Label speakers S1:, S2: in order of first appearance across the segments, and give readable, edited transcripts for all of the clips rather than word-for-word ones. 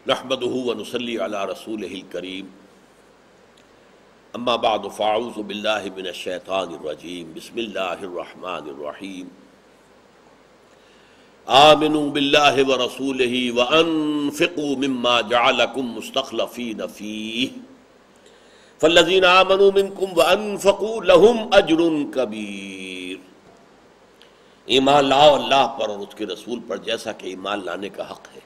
S1: نحمده ونصلي على رسوله الكريم اما بعد فاعوذ بالله من الشیطان الرجیم بسم اللہ الرحمن الرحیم آمنوا بالله ورسوله وانفقوا مما جعلكم مستخلفين فيه فالذين آمنوا منكم وانفقوا لهم اجر كبير۔ ایمان لاؤ اللہ پر اور اس کے رسول پر جیسا کہ ایمان لانے کا حق ہے،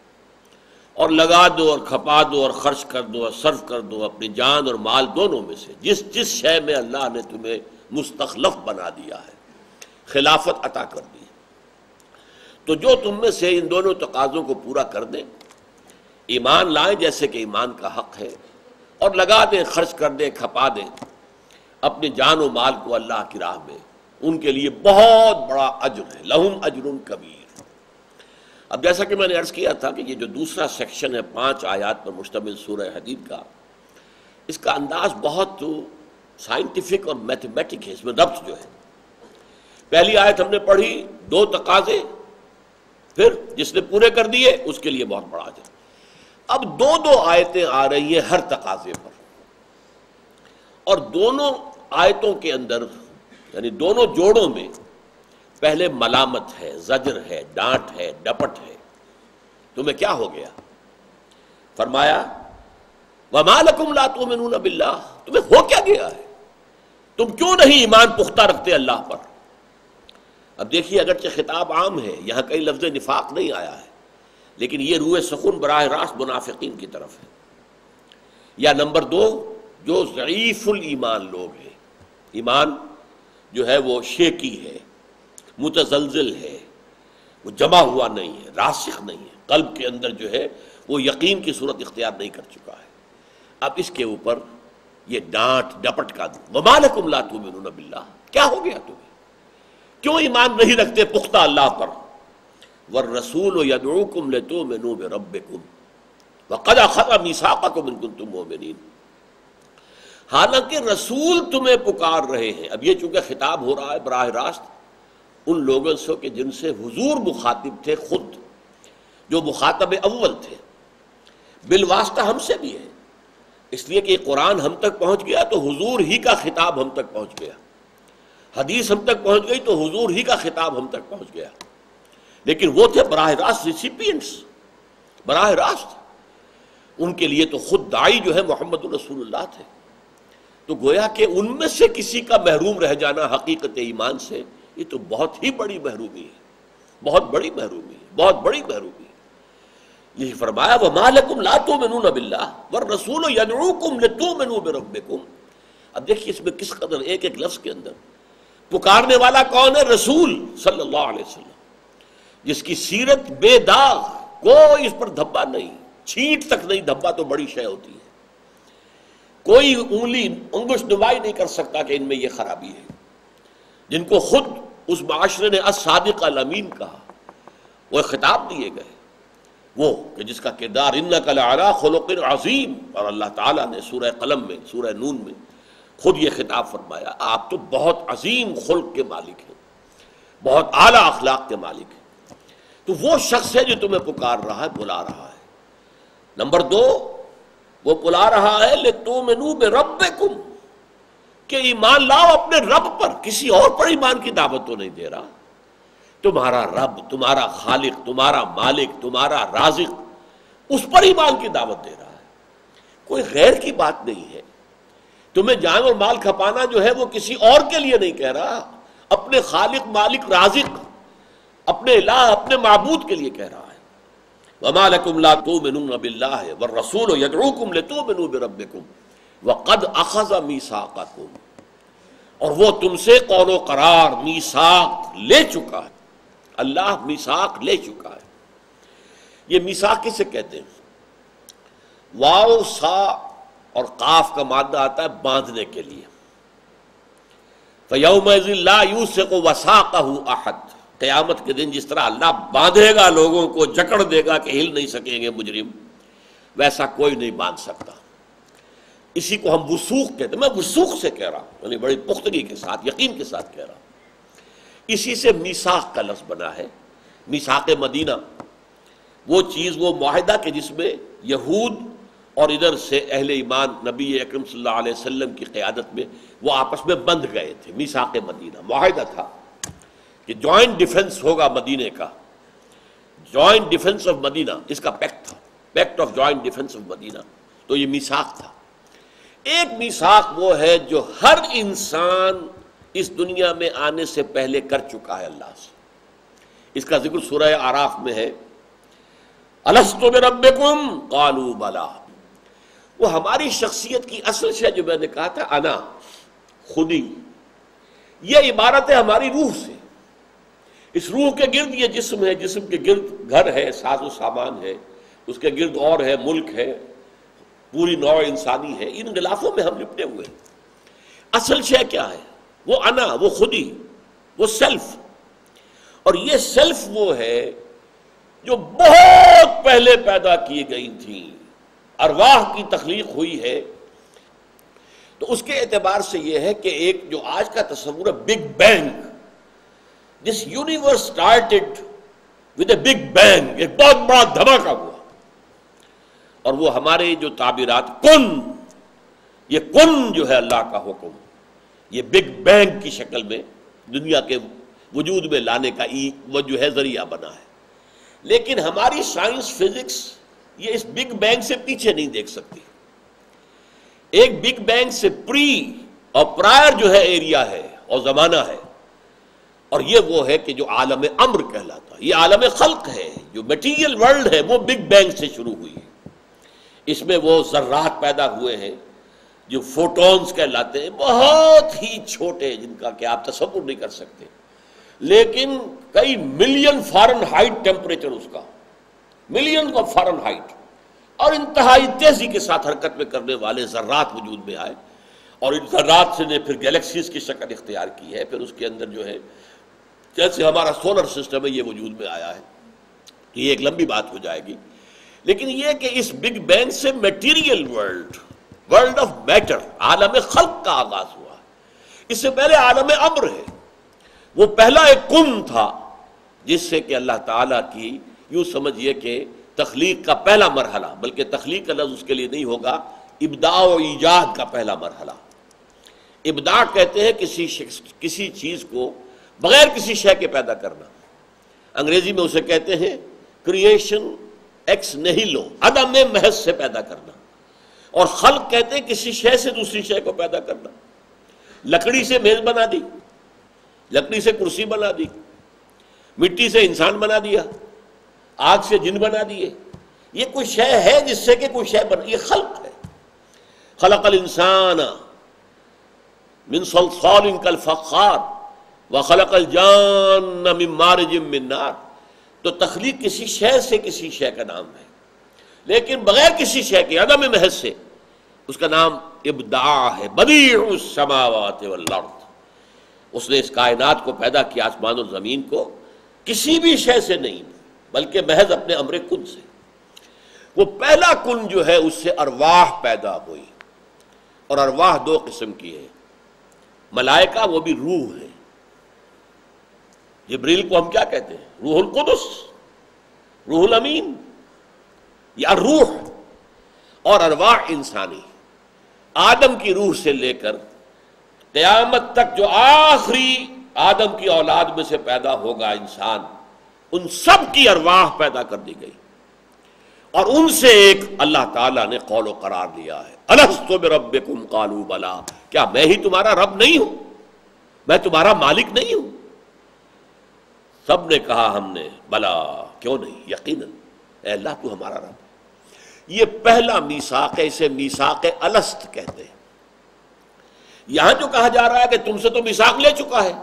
S1: اور لگا دو اور کھپا دو اور خرچ کر دو اور صرف کر دو اپنی جان اور مال دونوں میں سے جس جس شے میں اللہ نے تمہیں مستخلف بنا دیا ہے، خلافت عطا کر دی۔ تو جو تم میں سے ان دونوں تقاضوں کو پورا کر دیں، ایمان لائیں جیسے کہ ایمان کا حق ہے، اور لگا دیں، خرچ کر دیں، کھپا دیں اپنی جان و مال کو اللہ کی راہ میں، ان کے لیے بہت بڑا اجر ہے، لہم اجر کبیر۔ اب جیسا کہ میں نے عرض کیا تھا کہ یہ جو دوسرا سیکشن ہے 5 آیات پر مشتمل سورہ حدید کا، اس کا انداز بہت سائنٹیفک اور میتھمیٹک ہے، اس میں ربط جو ہے۔ پہلی آیت ہم نے پڑھی 2 تقاضے، پھر جس نے پورے کر دیے اس کے لیے بہت بڑا اجر۔ اب 2 آیتیں آ رہی ہیں ہر تقاضے پر، اور دونوں آیتوں کے اندر یعنی دونوں جوڑوں میں پہلے ملامت ہے، زجر ہے، ڈانٹ ہے، ڈپٹ ہے۔ تمہیں کیا ہو گیا؟ فرمایا وَمَا لَكُمْ لَا تُؤْمِنُونَ بِاللَّهِ، تمہیں ہو کیا گیا ہے؟ تم کیوں نہیں ایمان پختہ رکھتے اللہ پر؟ اب دیکھیے، اگرچہ خطاب عام ہے، یہاں کئی لفظ نفاق نہیں آیا ہے، لیکن یہ روح سخن براہ راست منافقین کی طرف ہے۔ یا نمبر 2، جو ضعیف الایمان لوگ ہیں، ایمان جو ہے وہ شیکی ہے، متزلزل ہے، وہ جمع ہوا نہیں ہے، راسخ نہیں ہے، قلب کے اندر جو ہے وہ یقین کی صورت اختیار نہیں کر چکا ہے۔ اب اس کے اوپر یہ ڈانٹ ڈپٹ کا دو، وَمَا لَكُمْ لَا تُؤْمِنُونَ بِاللَّهِ، کیا ہو گیا تمہیں؟ کیوں ایمان نہیں رکھتے پختہ اللہ پر؟ وَالرَّسُولُ يَدْعُوكُمْ لِتُؤْمِنُوا بِرَبِّكُمْ وَقَدْ أَخَذَ مِيثَاقَكُمْ إِن كُنتُم مُؤْمِنِينَ۔ حالانکہ رسول تمہیں پکار رہے ہیں۔ اب یہ چونکہ خطاب ہو رہا ہے براہ راست ان لوگوں سے کہ جن سے حضور مخاطب تھے، خود جو مخاطب اول تھے، بالواسطہ ہم سے بھی ہے، اس لیے کہ یہ قرآن ہم تک پہنچ گیا تو حضور ہی کا خطاب ہم تک پہنچ گیا، حدیث ہم تک پہنچ گئی تو حضور ہی کا خطاب ہم تک پہنچ گیا، لیکن وہ تھے براہ راست ریسیپینٹس، براہ راست ان کے لیے تو خود داعی جو ہے محمد رسول اللہ تھے۔ تو گویا کہ ان میں سے کسی کا محروم رہ جانا حقیقت ایمان سے، یہ تو بہت ہی بڑی محرومی ہے، بہت بڑی محرومی ہے، بہت بڑی محرومی ہے۔ یہی فرمایا وَمَا لَكُمْ لَا تُؤْمِنُونَ بِاللَّهِ وَالرَّسُولُ يَدْعُوكُمْ لِتُؤْمِنُوا بِرَبِّكُمْ۔ اب دیکھیے اس میں کس قدر ایک ایک لفظ کے اندر پکارنے والا کون ہے؟ رسول صلی اللہ علیہ وسلم، جس کی سیرت بے داغ، کوئی اس پر دھبا نہیں، چھینٹ تک نہیں، دھبا تو بڑی شے ہوتی ہے، کوئی انگلی انگش نمائی نہیں کر سکتا کہ ان میں یہ خرابی ہے، جن کو خود اس معاشرے نے الصادق الامین کہا، وہ خطاب دیے گئے، وہ کہ جس کا کردار انک لعلی خلق عظیم، اور اللہ تعالیٰ نے سورہ قلم میں، سورہ نون میں خود یہ خطاب فرمایا، آپ تو بہت عظیم خلق کے مالک ہیں، بہت اعلیٰ اخلاق کے مالک ہیں۔ تو وہ شخص ہے جو تمہیں پکار رہا ہے، بلا رہا ہے۔ نمبر 2، وہ بلا رہا ہے لِتُؤْمِنُوا بِرَبِّكُمْ، کہ ایمان لاؤ اپنے رب پر، کسی اور پر ایمان کی دعوت تو نہیں دے رہا۔ تمہارا رب، تمہارا خالق، تمہارا مالک، تمہارا رازق، اس پر ایمان کی دعوت دے رہا ہے، کوئی غیر کی بات نہیں ہے۔ تمہیں جان اور مال کھپانا جو ہے وہ کسی اور کے لیے نہیں کہہ رہا، اپنے خالق، مالک، رازق، اپنے الہ، اپنے معبود کے لیے کہہ رہا ہے۔ وَمَا لَكُمْ لَا تُؤْمِنُونَ بِاللَّهِ وَالرَّسُولُ يَدْعُوكُمْ لِتُؤْمِنُوا بِرَبِّكُمْ وَقَدْ أَخَذَ مِيثَاقَكُمْ، اور وہ تم سے قول و قرار، میثاق لے چکا ہے، اللہ میثاق لے چکا ہے۔ یہ میثاق کسے کہتے ہیں؟ واو، سا اور قاف کا مادہ آتا ہے باندھنے کے لیے۔ فَيَوْمَئِذٍ لَا يُوثِقُ وَثَاقَهُ أَحَدٌ، قیامت کے دن جس طرح اللہ باندھے گا لوگوں کو، جکڑ دے گا کہ ہل نہیں سکیں گے مجرم، ویسا کوئی نہیں باندھ سکتا۔ اسی کو ہم وثوق کہتے ہیں، میں وثوق سے کہہ رہا ہوں، یعنی بڑی پختگی کے ساتھ، یقین کے ساتھ کہہ رہا ہوں۔ اسی سے میثاق کا لفظ بنا ہے، میثاق مدینہ۔ وہ چیز، وہ معاہدہ کہ جس میں یہود اور ادھر سے اہل ایمان نبی اکرم صلی اللہ علیہ وسلم کی قیادت میں وہ آپس میں بندھ گئے تھے. میثاق مدینہ معاہدہ تھا کہ جوائنٹ ڈیفنس ہوگا مدینے کا، جوائنٹ ڈیفنس آف مدینہ، اس کا پیکٹ تھا، pact of joint defence of Medina. تو یہ میثاق تھا. ایک میثاق وہ ہے جو ہر انسان اس دنیا میں آنے سے پہلے کر چکا ہے اللہ سے. اس کا ذکر سورہ اعراف میں ہے، الست بربکم قالوا بلی. وہ ہماری شخصیت کی اصل شے جو میں نے کہا تھا، انا، خودی، یہ عبارت ہے ہماری روح سے. اس روح کے گرد یہ جسم ہے، جسم کے گرد گھر ہے، ساز و سامان ہے، اس کے گرد اور ہے، ملک ہے، پوری نوع انسانی ہے. ان غلافوں میں ہم لپٹے ہوئے ہیں. اصل شے کیا ہے؟ وہ انا، وہ خودی، وہ سیلف. اور یہ سیلف وہ ہے جو بہت پہلے پیدا کی گئی تھی، ارواح کی تخلیق ہوئی ہے. تو اس کے اعتبار سے یہ ہے کہ ایک جو آج کا تصور ہے big bang, this universe started with a big bang, ایک بہت بڑا دھماکہ ہوا. اور وہ ہمارے جو تعبیرات کن، یہ کن جو ہے اللہ کا حکم، یہ بگ بینگ کی شکل میں دنیا کے وجود میں لانے کا وہ جو ہے ذریعہ بنا ہے. لیکن ہماری سائنس، فزکس یہ اس بگ بینگ سے پیچھے نہیں دیکھ سکتی. ایک بگ بینگ سے پری اور پرائر جو ہے ایریا ہے اور زمانہ ہے، اور یہ وہ ہے کہ جو عالم امر کہلاتا ہے. یہ عالم خلق ہے، جو میٹیریل ورلڈ ہے وہ بگ بینگ سے شروع ہوئی ہے. اس میں وہ ذرات پیدا ہوئے ہیں جو فوٹونز کہلاتے ہیں، بہت ہی چھوٹے، جن کا کہ آپ تصور نہیں کر سکتے، لیکن کئی ملین فارن ہائٹ ٹیمپریچر اس کا، ملین آف فارن ہائٹ، اور انتہائی تیزی کے ساتھ حرکت میں کرنے والے ذرات وجود میں آئے. اور ان ذرات سے نے پھر گیلیکسیز کی شکل اختیار کی ہے. پھر اس کے اندر جو ہے جیسے ہمارا سولر سسٹم ہے یہ وجود میں آیا ہے. یہ ایک لمبی بات ہو جائے گی. لیکن یہ کہ اس بگ بینگ سے material world, world of matter, عالم خلق کا آغاز ہوا. اس سے پہلے عالم امر ہے. وہ پہلا ایک کن تھا جس سے کہ اللہ تعالیٰ کی، یوں سمجھیے کہ تخلیق کا پہلا مرحلہ، بلکہ تخلیق کا لفظ اس کے لیے نہیں ہوگا، ابداع و ایجاد کا پہلا مرحلہ. ابداع کہتے ہیں کسی چیز کو بغیر کسی شے کے پیدا کرنا. انگریزی میں اسے کہتے ہیں کریشن ایکس نیہیلو، عدم میں محض سے پیدا کرنا. اور خلق کہتے ہیں کسی شے سے دوسری شے کو پیدا کرنا. لکڑی سے میز بنا دی، لکڑی سے کرسی بنا دی، مٹی سے انسان بنا دیا، آگ سے جن بنا دیے. یہ کوئی شے ہے جس سے کہ کوئی شے بنا، یہ خلق ہے. خلق الانسان من صلصال کالفخار وخلق الجان من مارج من نار. تو تخلیق کسی شے سے کسی شے کا نام ہے، لیکن بغیر کسی شے کے، عدم محض سے، اس کا نام ابداع ہے. بدیع السماوات والارض. اس نے اس کائنات کو پیدا کیا، آسمان و زمین کو، کسی بھی شے سے نہیں بلکہ محض اپنے امر کن سے. وہ پہلا کن جو ہے اس سے ارواح پیدا ہوئی. اور ارواح دو قسم کی ہے. ملائکہ وہ بھی روح ہے. جبریل کو ہم کیا کہتے ہیں؟ روح القدس، روح الامین، یا روح. اور ارواح انسانی، آدم کی روح سے لے کر قیامت تک جو آخری آدم کی اولاد میں سے پیدا ہوگا انسان، ان سب کی ارواح پیدا کر دی گئی. اور ان سے ایک اللہ تعالیٰ نے قول و قرار لیا ہے، الست بربکم قالوا بلی. کیا میں ہی تمہارا رب نہیں ہوں؟ میں تمہارا مالک نہیں ہوں؟ سب نے کہا ہم نے، بلا، کیوں نہیں، یقیناً اے اللہ تو ہمارا رب. یہ پہلا میثاق ہے، اسے میثاق الست کہتے ہیں. یہاں جو کہا جا رہا ہے کہ تم سے تو میثاق لے چکا ہے،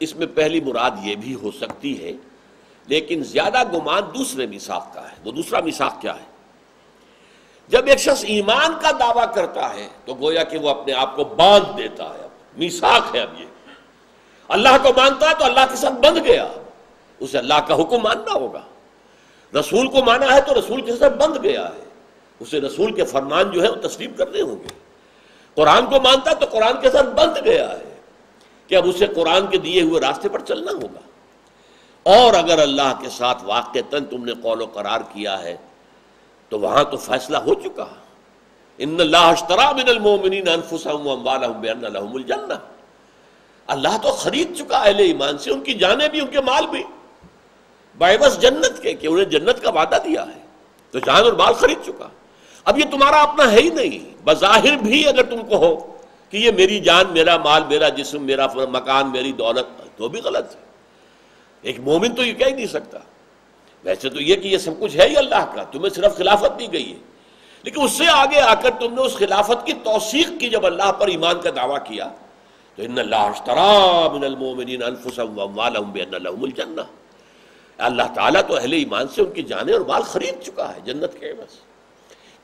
S1: اس میں پہلی مراد یہ بھی ہو سکتی ہے، لیکن زیادہ گمان دوسرے میثاق کا ہے. وہ دوسرا میثاق کیا ہے؟ جب ایک شخص ایمان کا دعویٰ کرتا ہے تو گویا کہ وہ اپنے آپ کو باندھ دیتا ہے. میثاق ہے. اب یہ اللہ کو مانتا ہے تو اللہ کے ساتھ بندھ گیا، اسے اللہ کا حکم ماننا ہوگا. رسول کو مانا ہے تو رسول کے ساتھ بندھ گیا ہے، اسے رسول کے فرمان جو ہے وہ تسلیم کرنے ہوں گے. قرآن کو مانتا ہے تو قرآن کے ساتھ بندھ گیا ہے کہ اب اسے قرآن کے دیے ہوئے راستے پر چلنا ہوگا. اور اگر اللہ کے ساتھ واقعتاً تم نے قول و قرار کیا ہے تو وہاں تو فیصلہ ہو چکا. ان اللہ اشتری من المؤمنین انفسهم واموالهم بان لهم الجنہ. اللہ تو خرید چکا اہل ایمان سے ان کی جانیں بھی ان کے مال بھی بعوض جنت کے، کہ انہیں جنت کا وعدہ دیا ہے، تو جان اور مال خرید چکا. اب یہ تمہارا اپنا ہے ہی نہیں. بظاہر بھی اگر تم کو ہو کہ یہ میری جان، میرا مال، میرا جسم، میرا مکان، میری دولت، تو بھی غلط ہے. ایک مومن تو یہ کہہ ہی نہیں سکتا. ویسے تو یہ کہ یہ سب کچھ ہے ہی اللہ کا، تمہیں صرف خلافت دی گئی ہے، لیکن اس سے آگے آ کر تم نے اس خلافت کی توثیق کی. جب اللہ پر ایمان کا دعویٰ کیا تو ان اللہ اشتری من المؤمنین انفسهم واموالهم بان لهم الجنہ. اللہ تعالیٰ تو اہل ایمان سے ان کی جانیں اور مال خرید چکا ہے جنت کے عوض.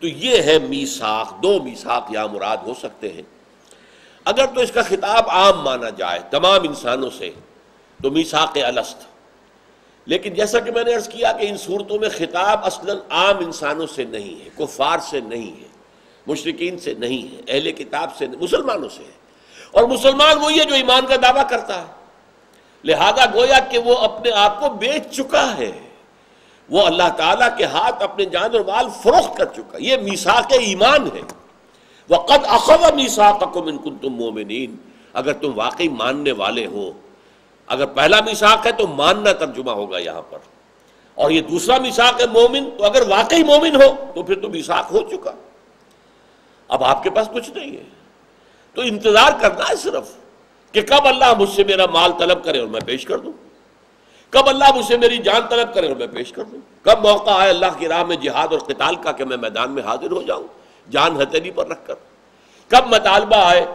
S1: تو یہ ہے میثاق. دو میثاق یہاں مراد ہو سکتے ہیں. اگر تو اس کا خطاب عام مانا جائے تمام انسانوں سے تو میثاق الست. لیکن جیسا کہ میں نے عرض کیا کہ ان صورتوں میں خطاب اصلاً عام انسانوں سے نہیں ہے، کفار سے نہیں ہے، مشرکین سے نہیں ہے، اہل کتاب سے نہیں، مسلمانوں سے ہے. اور مسلمان وہی ہے جو ایمان کا دعویٰ کرتا ہے. لہذا گویا کہ وہ اپنے آپ کو بیچ چکا ہے، وہ اللہ تعالیٰ کے ہاتھ اپنے جان اور مال فروخت کر چکا. یہ میثاق ایمان ہے. وَقَدْ أَخَذَ مِيثَاقَكُمْ إِن كُنتُم مُّؤْمِنِينَ. اگر تم واقعی ماننے والے ہو. اگر پہلا میثاق ہے تو ماننا ترجمہ ہوگا یہاں پر، اور یہ دوسرا میثاق ہے مومن، تو اگر واقعی مومن ہو تو پھر تو میثاق ہو چکا. اب آپ کے پاس کچھ نہیں ہے تو انتظار کرنا ہے صرف کہ کب اللہ مجھ سے میرا مال طلب کرے اور میں پیش کر دوں، کب اللہ مجھ سے میری جان طلب کرے اور میں پیش کر دوں، کب موقع آئے اللہ کی راہ میں جہاد اور قتال کا کہ میں میدان میں حاضر ہو جاؤں جان ہتھیلی پر رکھ کر، کب مطالبہ آئے.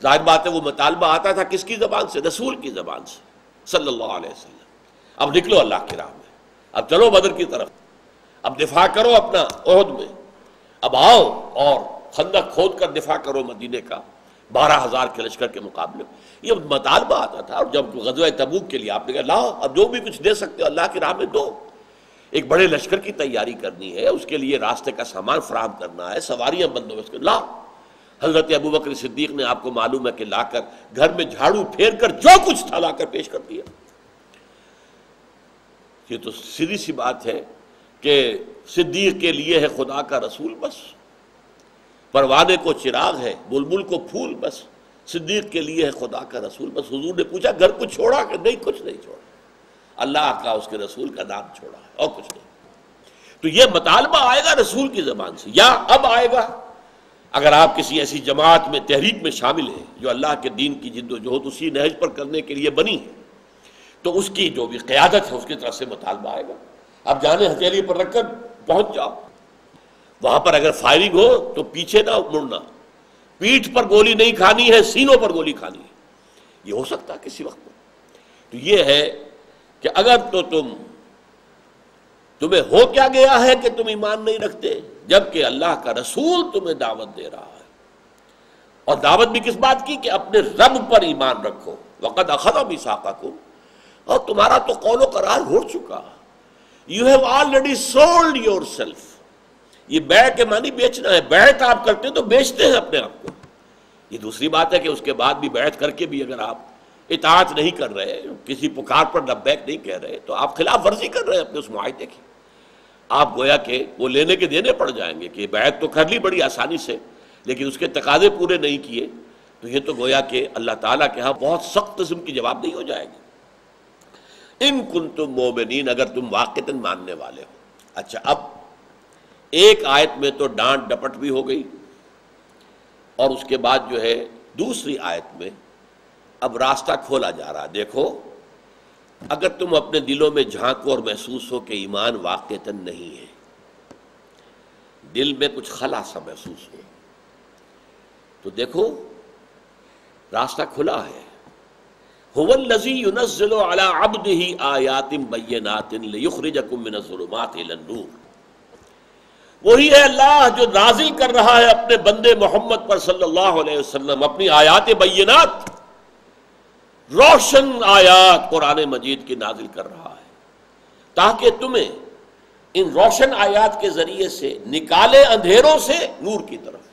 S1: ظاہر بات ہے وہ مطالبہ آتا تھا کس کی زبان سے؟ رسول کی زبان سے صلی اللہ علیہ وسلم. اب نکلو اللہ کی راہ میں، اب چلو بدر کی طرف، اب دفاع کرو اپنا احد میں، اب آؤ اور خندق کھود کر دفاع کرو مدینے کا 12,000 کے لشکر کے مقابلے. یہ مطالبہ آتا تھا. اور جب غزوہ تبوک کے لیے آپ نے کہا لاؤ اب جو بھی کچھ دے سکتے ہو اللہ کی راہ میں دو. ایک بڑے لشکر کی تیاری کرنی ہے، اس کے لیے راستے کا سامان فراہم کرنا ہے، سواریاں بندوبست کر لاؤ. حضرت ابوبکر صدیق نے آپ کو معلوم ہے کہ لا کر گھر میں جھاڑو پھیر کر جو کچھ تھا لا کر پیش کر دیا. یہ تو سیدھی سی بات ہے کہ صدیق کے لیے ہے خدا کا رسول بس، پروانے کو چراغ ہے بلبل کو پھول بس، صدیق کے لیے ہے خدا کا رسول بس. حضور نے پوچھا گھر کو چھوڑا کہ نہیں؟ کچھ نہیں چھوڑا، اللہ کا اس کے رسول کا نام چھوڑا ہے اور کچھ نہیں. تو یہ مطالبہ آئے گا رسول کی زبان سے، یا اب آئے گا اگر آپ کسی ایسی جماعت میں تحریک میں شامل ہیں جو اللہ کے دین کی جد و جہد اسی نہج پر کرنے کے لیے بنی ہے، تو اس کی جو بھی قیادت ہے اس کی طرف سے مطالبہ آئے گا. اب جانے ہتھیلی پر رکھ کر پہنچ جاؤ. وہاں پر اگر فائرنگ ہو تو پیچھے نہ مڑنا، پیٹھ پر گولی نہیں کھانی ہے، سینوں پر گولی کھانی ہے. یہ ہو سکتا ہے کسی وقت میں. تو یہ ہے کہ اگر تو تمہیں ہو کیا گیا ہے کہ تم ایمان نہیں رکھتے، جبکہ اللہ کا رسول تمہیں دعوت دے رہا ہے. اور دعوت بھی کس بات کی؟ کہ اپنے رب پر ایمان رکھو. وَقَدْ أَخَذَ مِيثَاقَكُمْ. اور تمہارا تو قول و قرار ہو چکا. You have already sold yourself. یہ بیع کے معنی بیچنا ہے. بیعت آپ کرتے ہیں تو بیچتے ہیں اپنے آپ کو. یہ دوسری بات ہے کہ اس کے بعد بھی بیعت کر کے بھی اگر آپ اطاعت نہیں کر رہے، کسی پکار پر لبیک نہیں کہہ رہے، تو آپ خلاف ورزی کر رہے ہیں اپنے اس معاہدے کی. آپ گویا کہ وہ لینے کے دینے پڑ جائیں گے کہ بیعت تو کر لی بڑی آسانی سے، لیکن اس کے تقاضے پورے نہیں کیے، تو یہ تو گویا کہ اللہ تعالیٰ کے ہاں بہت سخت قسم کی جواب نہیں ہو جائے گی. ان کنتم مومنین، اگر تم واقعتاً ماننے والے ہو. اچھا، اب ایک آیت میں تو ڈانٹ ڈپٹ بھی ہو گئی، اور اس کے بعد جو ہے دوسری آیت میں اب راستہ کھولا جا رہا. دیکھو، اگر تم اپنے دلوں میں جھانکو اور محسوس ہو کہ ایمان واقعتاً نہیں ہے، دل میں کچھ خلا سا محسوس ہو، تو دیکھو راستہ کھلا ہے. هو الذی ينزل على عبده آیات بینات لیخرجکم من الظلمات الى النور. وہی ہے اللہ جو نازل کر رہا ہے اپنے بندے محمد پر صلی اللہ علیہ وسلم اپنی آیات بینات، روشن آیات قرآن مجید کی نازل کر رہا ہے، تاکہ تمہیں ان روشن آیات کے ذریعے سے نکالے اندھیروں سے نور کی طرف.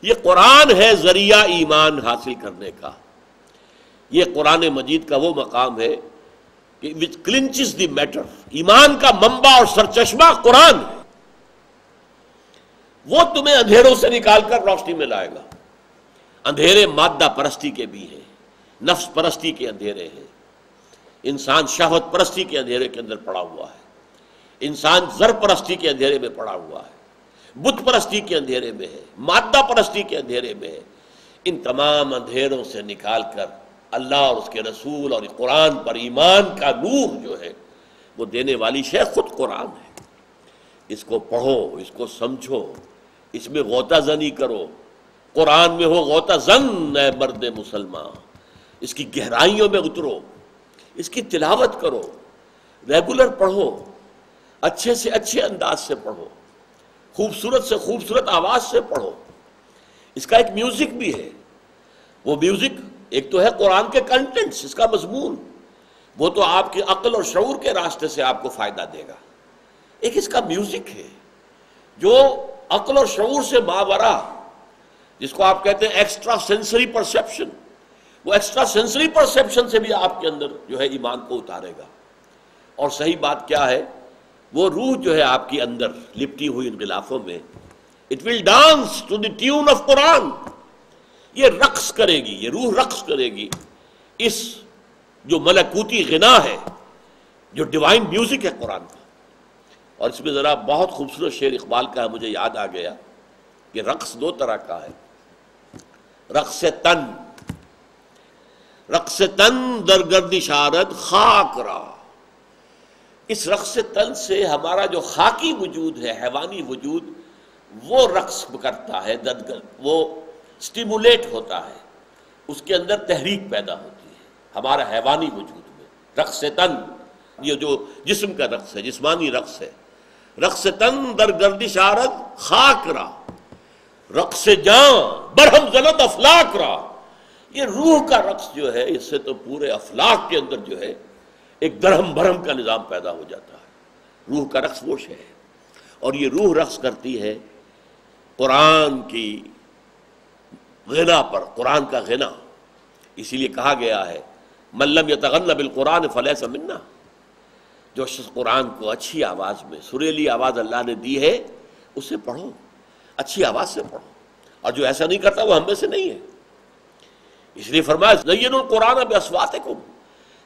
S1: یہ قرآن ہے ذریعہ ایمان حاصل کرنے کا. یہ قرآن مجید کا وہ مقام ہے which clinches the matter. ایمان کا منبع اور سرچشمہ قرآن ہے، وہ تمہیں اندھیروں سے نکال کر روشنی میں لائے گا۔ اندھیرے مادہ پرستی کے بھی ہیں، نفس پرستی کے اندھیرے ہیں، انسان شہوت پرستی کے اندھیرے کے اندر پڑا ہوا ہے، انسان زر پرستی کے اندھیرے میں پڑا ہوا ہے، بت پرستی کے اندھیرے میں ہے، مادہ پرستی کے اندھیرے میں ہے۔ ان تمام اندھیروں سے نکال کر اللہ اور اس کے رسول اور قرآن پر ایمان کا نور جو ہے وہ دینے والی شے خود قرآن ہے۔ اس کو پڑھو، اس کو سمجھو، اس میں غوطہ زنی کرو۔ قرآن میں ہو غوطہ زن اے مرد مسلمان، اس کی گہرائیوں میں اترو، اس کی تلاوت کرو، ریگولر پڑھو، اچھے سے اچھے انداز سے پڑھو، خوبصورت سے خوبصورت آواز سے پڑھو۔ اس کا ایک میوزک بھی ہے، وہ میوزک ایک تو ہے قرآن کے کنٹینٹس، اس کا مضمون، وہ تو آپ کی عقل اور شعور کے راستے سے آپ کو فائدہ دے گا۔ ایک اس کا میوزک ہے جو عقل اور شعور سے ماورا، جس کو آپ کہتے ہیں ایکسٹرا سینسری پرسیپشن، وہ ایکسٹرا سینسری پرسیپشن سے بھی آپ کے اندر جو ہے ایمان کو اتارے گا۔ اور صحیح بات کیا ہے، وہ روح جو ہے آپ کی اندر لپٹی ہوئی ان غلافوں میں، it will dance to the tune of Quran, یہ رقص کرے گی، یہ روح رقص کرے گی اس جو ملکوتی غنا ہے، جو ڈیوائن میوزک ہے قرآن کا۔ اور اس میں ذرا بہت خوبصورت شعر اقبال کا ہے، مجھے یاد آ گیا کہ رقص دو طرح کا ہے، رقص تن، رقص تن در گردش آرد خاک را۔ اس رقص تن سے ہمارا جو خاکی وجود ہے، حیوانی وجود، وہ رقص کرتا ہے، وہ سٹیمولیٹ ہوتا ہے، اس کے اندر تحریک پیدا ہوتی ہے ہمارا حیوانی وجود میں۔ رقص تن یہ جو جسم کا رقص ہے، جسمانی رقص ہے۔ رقص تن در گردش آرد خاک را، رقص جاں برہم زند افلاک را۔ یہ روح کا رقص جو ہے، اس سے تو پورے افلاک کے اندر جو ہے ایک درہم برہم کا نظام پیدا ہو جاتا ہے۔ روح کا رقص وہ شے ہے، اور یہ روح رقص کرتی ہے قرآن کی غنا پر، قرآن کا غنا۔ اسی لیے کہا گیا ہے من لم یتغن بالقرآن فلیس منا، جو شخص قرآن کو اچھی آواز میں، سریلی آواز اللہ نے دی ہے، اسے پڑھو، اچھی آواز سے پڑھو، اور جو ایسا نہیں کرتا وہ ہم میں سے نہیں ہے۔ اس لیے فرمایا زینوا القرآن باصواتکم،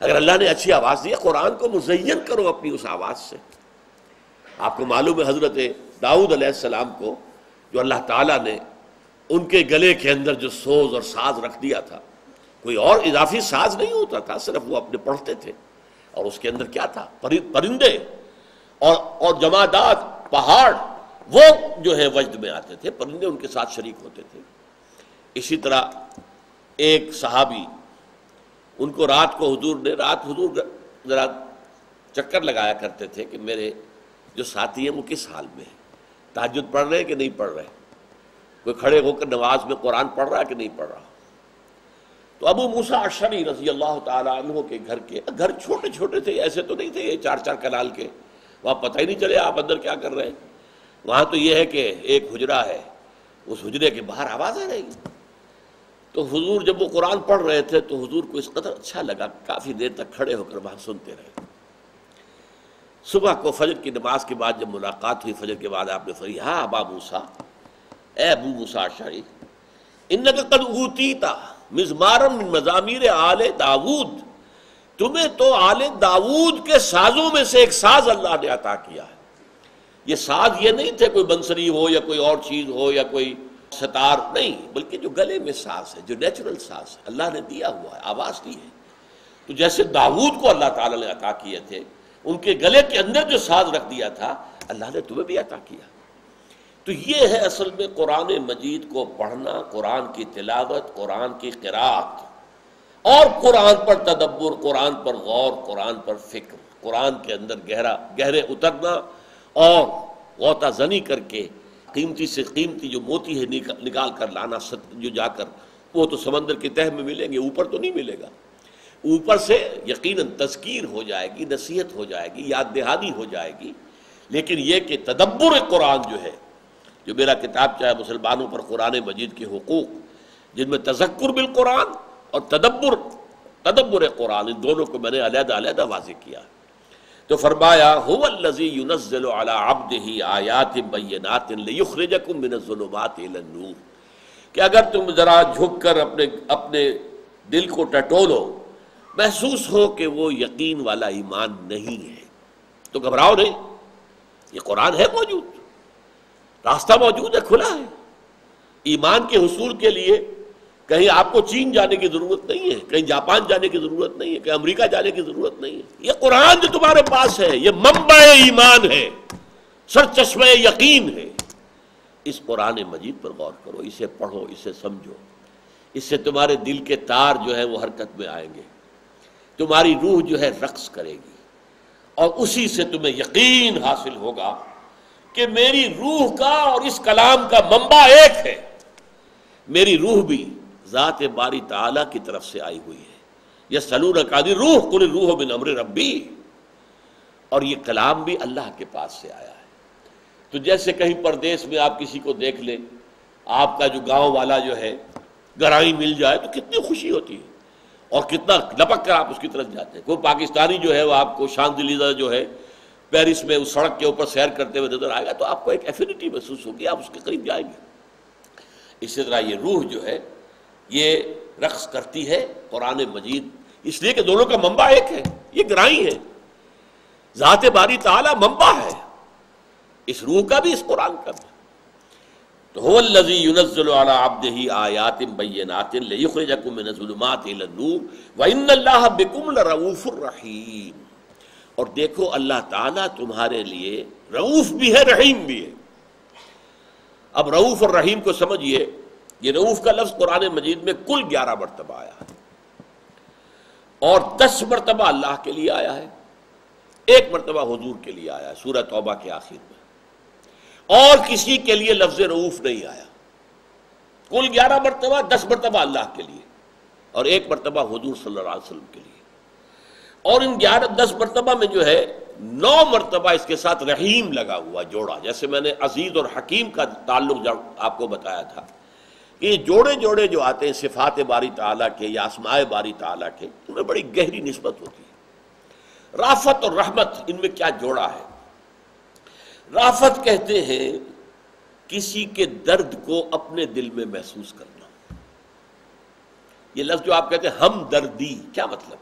S1: اگر اللہ نے اچھی آواز دی ہے، قرآن کو مزین کرو اپنی اس آواز سے۔ آپ کو معلوم ہے حضرت داؤد علیہ السلام کو جو اللہ تعالیٰ نے ان کے گلے کے اندر جو سوز اور ساز رکھ دیا تھا، کوئی اور اضافی ساز نہیں ہوتا تھا، صرف وہ اپنے پڑھتے تھے، اور اس کے اندر کیا تھا، پرندے اور جمادات، پہاڑ، وہ جو ہے وجد میں آتے تھے، پرندے ان کے ساتھ شریک ہوتے تھے۔ اسی طرح ایک صحابی، ان کو رات کو حضور ذرا چکر لگایا کرتے تھے کہ میرے جو ساتھی ہیں وہ کس حال میں ہیں، تہجد پڑھ رہے ہیں کہ نہیں پڑھ رہے، کوئی کھڑے ہو کر نماز میں قرآن پڑھ رہا ہے کہ نہیں پڑھ رہا۔ تو ابو موسیٰ اشعری رضی اللہ تعالیٰ عنہ کے گھر چھوٹے چھوٹے تھے، ایسے تو نہیں تھے یہ 4 کنال کے، وہاں پتہ ہی نہیں چلے آپ اندر کیا کر رہے ہیں۔ وہاں تو یہ ہے کہ ایک حجرہ ہے، اس حجرے کے باہر آواز آ رہی۔ تو حضور جب وہ قرآن پڑھ رہے تھے تو حضور کو اس قدر اچھا لگا، کافی دیر تک کھڑے ہو کر وہاں سنتے رہے۔ صبح کو فجر کی نماز کے بعد جب ملاقات ہوئی، فجر کے بعد آپ نے فرمایا ہاں ابا موسیٰ، اے ابو موسیٰ اشعری، انک قد اوتیت مزمارا من مزامیر آل داود، تمہیں تو آل داود کے سازوں میں سے ایک ساز اللہ نے عطا کیا ہے۔ یہ ساز یہ نہیں تھے کوئی بنسری ہو یا کوئی اور چیز ہو یا کوئی ستار، نہیں، بلکہ جو گلے میں ساز ہے، جو نیچرل ساز ہے، اللہ نے دیا ہوا ہے، آواز دی ہے۔ تو جیسے داود کو اللہ تعالیٰ نے عطا کیے تھے، ان کے گلے کے اندر جو ساز رکھ دیا تھا، اللہ نے تمہیں بھی عطا کیا۔ تو یہ ہے اصل میں قرآن مجید کو پڑھنا، قرآن کی تلاوت، قرآن کی قرات، اور قرآن پر تدبر، قرآن پر غور، قرآن پر فکر، قرآن کے اندر گہرے اترنا اور غوطہ زنی کر کے قیمتی سے قیمتی جو موتی ہے نکال کر لانا، جو جا کر وہ تو سمندر کی تہہ میں ملیں گے، اوپر تو نہیں ملے گا۔ اوپر سے یقیناً تذکیر ہو جائے گی، نصیحت ہو جائے گی، یاد دہانی ہو جائے گی، لیکن یہ کہ تدبر قرآن جو ہے، جو میرا کتاب چاہے مسلمانوں پر قرآن مجید کے حقوق، جن میں تذکر بالقرآن اور تدبر تدبر قرآن، ان دونوں کو میں نے علیحدہ علیحدہ واضح کیا. تو فرمایا هو الذی ينزل على عبده آیات بینات لیخرجکم من الظلمات الی النور، کہ اگر تم ذرا جھک کر اپنے دل کو ٹٹولو، محسوس ہو کہ وہ یقین والا ایمان نہیں ہے، تو گھبراؤ نہیں، یہ قرآن ہے موجود، راستہ موجود ہے، کھلا ہے. ایمان کے حصول کے لیے کہیں آپ کو چین جانے کی ضرورت نہیں ہے، کہیں جاپان جانے کی ضرورت نہیں ہے، کہیں امریکہ جانے کی ضرورت نہیں ہے. یہ قرآن جو تمہارے پاس ہے یہ منبع ایمان ہے، سرچشمہ یقین ہے. اس قرآن مجید پر غور کرو، اسے پڑھو، اسے سمجھو، اس سے تمہارے دل کے تار جو ہے وہ حرکت میں آئیں گے، تمہاری روح جو ہے رقص کرے گی، اور اسی سے تمہیں یقین حاصل ہوگا کہ میری روح کا اور اس کلام کا منبع ایک ہے. میری روح بھی ذات باری تعالیٰ کی طرف سے آئی ہوئی ہے. یسألونک عن الروح قل الروح من امر ربی، اور یہ کلام بھی اللہ کے پاس سے آیا ہے. تو جیسے کہیں پردیس میں آپ کسی کو دیکھ لیں، آپ کا جو گاؤں والا جو ہے گرائی مل جائے تو کتنی خوشی ہوتی ہے، اور کتنا لپک کر آپ اس کی طرف جاتے ہیں. کوئی پاکستانی جو ہے وہ آپ کو شانزلیزہ جو ہے پیرس میں اس سڑک کے اوپر سیر کرتے ہوئے نظر آئے گا تو آپ کو ایک ایفینٹی محسوس ہوگی، آپ اس کے قریب جائیں گے. اسی طرح یہ روح جو ہے یہ رقص کرتی ہے قرآن مجید، اس لیے کہ دونوں کا منبع ایک ہے، یہ گرائی ہے، ذات باری تعالیٰ منبع ہے، اس روح کا بھی اس قرآن کا بھی. تو هو الذی ينزل على عبده آیات بینات لیخرجکم من الظلمات الی النور وان اللہ بکم لرؤوف رحیم. اور دیکھو اللہ تعالیٰ تمہارے لیے رؤوف بھی ہے، رحیم بھی ہے. اب رؤوف اور رحیم کو سمجھیے، یہ رؤوف کا لفظ قرآن مجید میں کل 11 مرتبہ آیا ہے، اور 10 مرتبہ اللہ کے لیے آیا ہے، 1 مرتبہ حضور کے لیے آیا ہے سورہ توبہ کے آخر میں، اور کسی کے لیے لفظ رؤوف نہیں آیا. کل 11 مرتبہ، 10 مرتبہ اللہ کے لیے اور 1 مرتبہ حضور صلی اللہ علیہ وسلم کے لیے. اور ان 10 مرتبہ میں جو ہے 9 مرتبہ اس کے ساتھ رحیم لگا ہوا جوڑا. جیسے میں نے عزیز اور حکیم کا تعلق آپ کو بتایا تھا کہ یہ جوڑے جو آتے ہیں صفات باری تعالیٰ کے یا اسماء باری تعالیٰ کے، ان میں بڑی گہری نسبت ہوتی ہے. رافت اور رحمت، ان میں کیا جوڑا ہے؟ رافت کہتے ہیں کسی کے درد کو اپنے دل میں محسوس کرنا. یہ لفظ جو آپ کہتے ہیں ہمدردی، کیا مطلب؟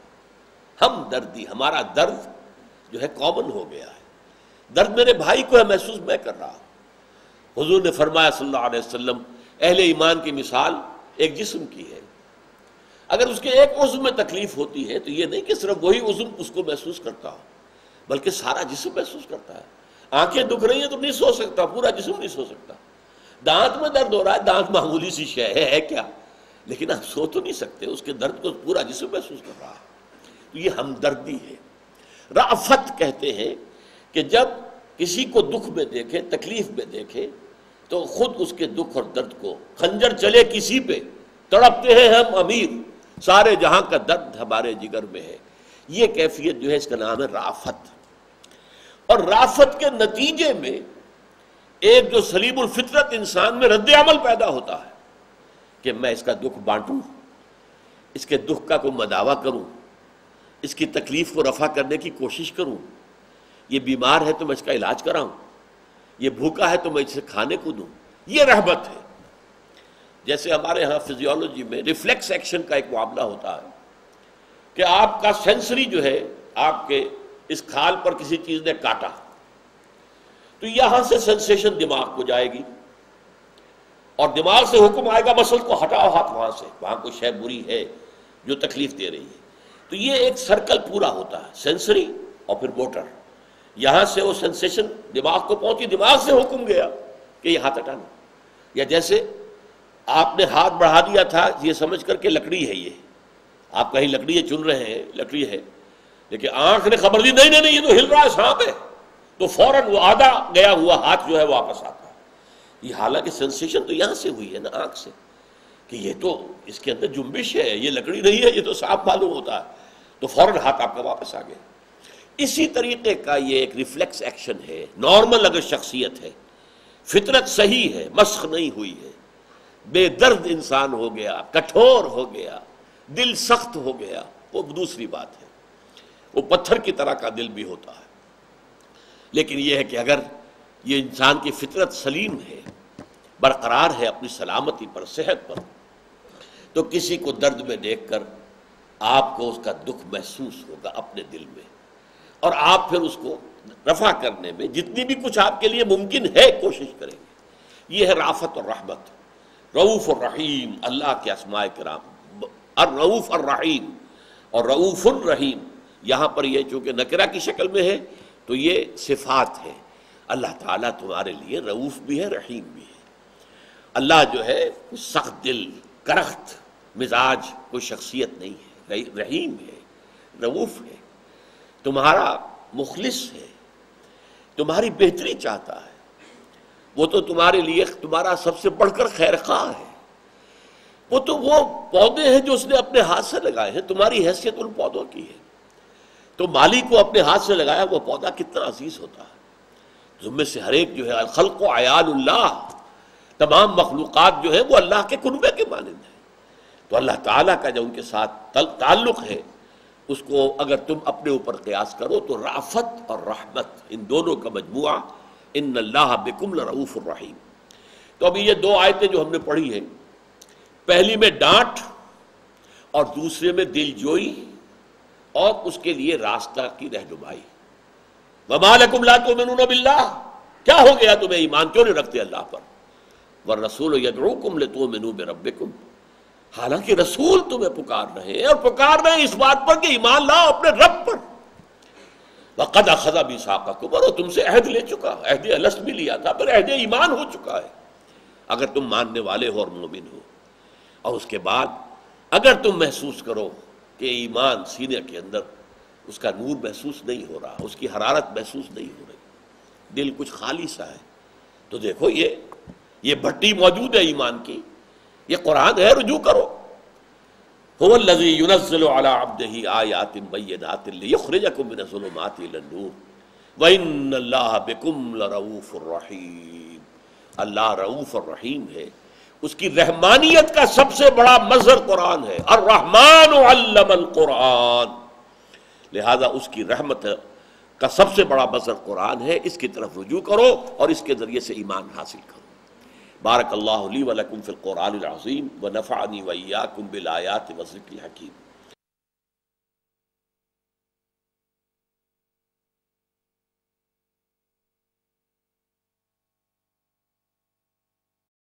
S1: ہمدردی، ہمارا درد جو ہے کامن ہو گیا ہے، درد میرے بھائی کو ہے محسوس میں کر رہا. حضور نے فرمایا صلی اللہ علیہ وسلم، اہل ایمان کی مثال ایک جسم کی ہے، اگر اس کے ایک عضو میں تکلیف ہوتی ہے تو یہ نہیں کہ صرف وہی عضو اس کو محسوس کرتا ہو، بلکہ سارا جسم محسوس کرتا ہے. آنکھیں دکھ رہی ہیں تو نہیں سو سکتا، پورا جسم نہیں سو سکتا. دانت میں درد ہو رہا ہے، دانت معمولی سی شے ہے کیا، لیکن آپ سو تو نہیں سکتے، اس کے درد کو پورا جسم محسوس کر رہا ہے. تو یہ ہمدردی ہے. رأفت کہتے ہیں کہ جب کسی کو دکھ میں دیکھے، تکلیف میں دیکھے، تو خود اس کے دکھ اور درد کو، خنجر چلے کسی پہ تڑپتے ہیں ہم امیر، سارے جہاں کا درد ہمارے جگر میں ہے. یہ کیفیت جو ہے اس کا نام ہے رأفت. اور رأفت کے نتیجے میں ایک جو سلیم الفطرت انسان میں رد عمل پیدا ہوتا ہے کہ میں اس کا دکھ بانٹوں، اس کے دکھ کا کوئی مداوع کروں، اس کی تکلیف کو رفع کرنے کی کوشش کروں. یہ بیمار ہے تو میں اس کا علاج کراؤں، یہ بھوکا ہے تو میں اسے کھانے کو دوں. یہ رحمت ہے. جیسے ہمارے ہاں فزیولوجی میں ریفلیکس ایکشن کا ایک معاملہ ہوتا ہے کہ آپ کا سینسری جو ہے، آپ کے اس کھال پر کسی چیز نے کاٹا تو یہاں سے سینسیشن دماغ کو جائے گی، اور دماغ سے حکم آئے گا مسل کو ہٹاؤ ہاتھ وہاں سے، وہاں کوئی شے بری ہے جو تکلیف دے رہی ہے. تو یہ ایک سرکل پورا ہوتا ہے، سینسری اور پھر موٹر. یہاں سے وہ سینسیشن دماغ کو پہنچی، دماغ سے حکم گیا کہ یہ ہاتھ ہٹانا. یا جیسے آپ نے ہاتھ بڑھا دیا تھا یہ سمجھ کر کہ لکڑی ہے، یہ آپ کہیں لکڑی چن رہے ہیں، لکڑی ہے، لیکن آنکھ نے خبر دی نہیں یہ تو ہل رہا ہے، سانپ ہے، تو فوراً وہ آدھا گیا ہوا ہاتھ جو ہے واپس آتا ہے. یہ حالانکہ سینسیشن تو یہاں سے ہوئی ہے نا، آنکھ سے، کہ یہ تو اس کے اندر جنبش ہے، یہ لکڑی نہیں ہے، یہ تو سانپ معلوم ہوتا ہے، تو فوراً ہاتھ آپ کا واپس آ گیا. اسی طریقے کا یہ ایک ریفلیکس ایکشن ہے. نارمل اگر شخصیت ہے، فطرت صحیح ہے، مسخ نہیں ہوئی ہے، بے درد انسان ہو گیا، کٹھور ہو گیا، دل سخت ہو گیا، وہ دوسری بات ہے، وہ پتھر کی طرح کا دل بھی ہوتا ہے۔ لیکن یہ ہے کہ اگر یہ انسان کی فطرت سلیم ہے، برقرار ہے اپنی سلامتی پر، صحت پر، تو کسی کو درد میں دیکھ کر آپ کو اس کا دکھ محسوس ہوگا اپنے دل میں، اور آپ پھر اس کو رفع کرنے میں جتنی بھی کچھ آپ کے لیے ممکن ہے کوشش کریں گے۔ یہ ہے رافت اور رحمت، رؤوف الرحیم، اللہ کے اسماء کرام، الرؤوف الرحیم اور رؤوف الرحیم۔ یہاں پر یہ چونکہ نکرہ کی شکل میں ہے تو یہ صفات ہے۔ اللہ تعالیٰ تمہارے لیے رؤوف بھی ہے، رحیم بھی ہے۔ اللہ جو ہے سخت دل، کرخت مزاج، کوئی شخصیت نہیں ہے، رحیم ہے، رؤوف ہے، تمہارا مخلص ہے، تمہاری بہتری چاہتا ہے۔ وہ تو تمہارے لیے تمہارا سب سے بڑھ کر خیر خواہ ہے۔ وہ تو وہ پودے ہیں جو اس نے اپنے ہاتھ سے لگائے ہیں، تمہاری حیثیت ان پودوں کی ہے۔ تو مالی کو اپنے ہاتھ سے لگایا وہ پودا کتنا عزیز ہوتا ہے۔ تم میں سے ہر ایک جو ہے الخلق و عیال اللہ، تمام مخلوقات جو ہے وہ اللہ کے کنبے کے مانند ہیں۔ تو اللہ تعالیٰ کا جو ان کے ساتھ تعلق ہے، اس کو اگر تم اپنے اوپر قیاس کرو تو رافت اور رحمت، ان دونوں کا مجموعہ، ان اللہ بکم لرؤوف الرحیم۔ تو ابھی یہ دو آیتیں جو ہم نے پڑھی ہیں، پہلی میں ڈانٹ اور دوسرے میں دل جوئی اور اس کے لیے راستہ کی رہنمائی۔ وَمَا لَكُمْ لَا تُؤْمِنُونَ بِاللَّهِ، کیا ہو گیا تمہیں ایمان کیوں نہیں رکھتے اللہ پر؟ وَالرَّسُولُ يَدْعُوكُمْ لِتُؤْمِنُوا بِرَبِّكُمْ، حالانکہ رسول تمہیں پکار رہے ہیں، اور پکار رہے ہیں اس بات پر کہ ایمان لاؤ اپنے رب پر۔ وَقَدْ أَخَذَ مِيثَاقَكُمْ، اور وہ تم سے عہد لے چکا، عہد الست بھی لیا تھا، پھر عہد ایمان ہو چکا ہے اگر تم ماننے والے ہو اور مومن ہو۔ اور اس کے بعد اگر تم محسوس کرو کہ ایمان سینے کے اندر اس کا نور محسوس نہیں ہو رہا، اس کی حرارت محسوس نہیں ہو رہی، دل کچھ خالی سا ہے، تو دیکھو یہ بھٹی موجود ہے ایمان کی، یہ قرآن ہے، رجوع کرو۔ هو الذی ينزل على عبده آیات بینات لیخرجکم من الظلمات الى النور وان اللہ بکم لرؤوف الرحیم۔ اللہ رؤوف الرحیم ہے، اس کی رحمانیت کا سب سے بڑا مظہر قرآن ہے، الرحمن علم القرآن، لہذا اس کی رحمت کا سب سے بڑا مظہر قرآن ہے۔ اس کی طرف رجوع کرو اور اس کے ذریعے سے ایمان حاصل کرو۔ بارک اللہ لی ولکم فی القرآن العظیم ونفعنی وإیاکم بالآیات والذکر الحکیم۔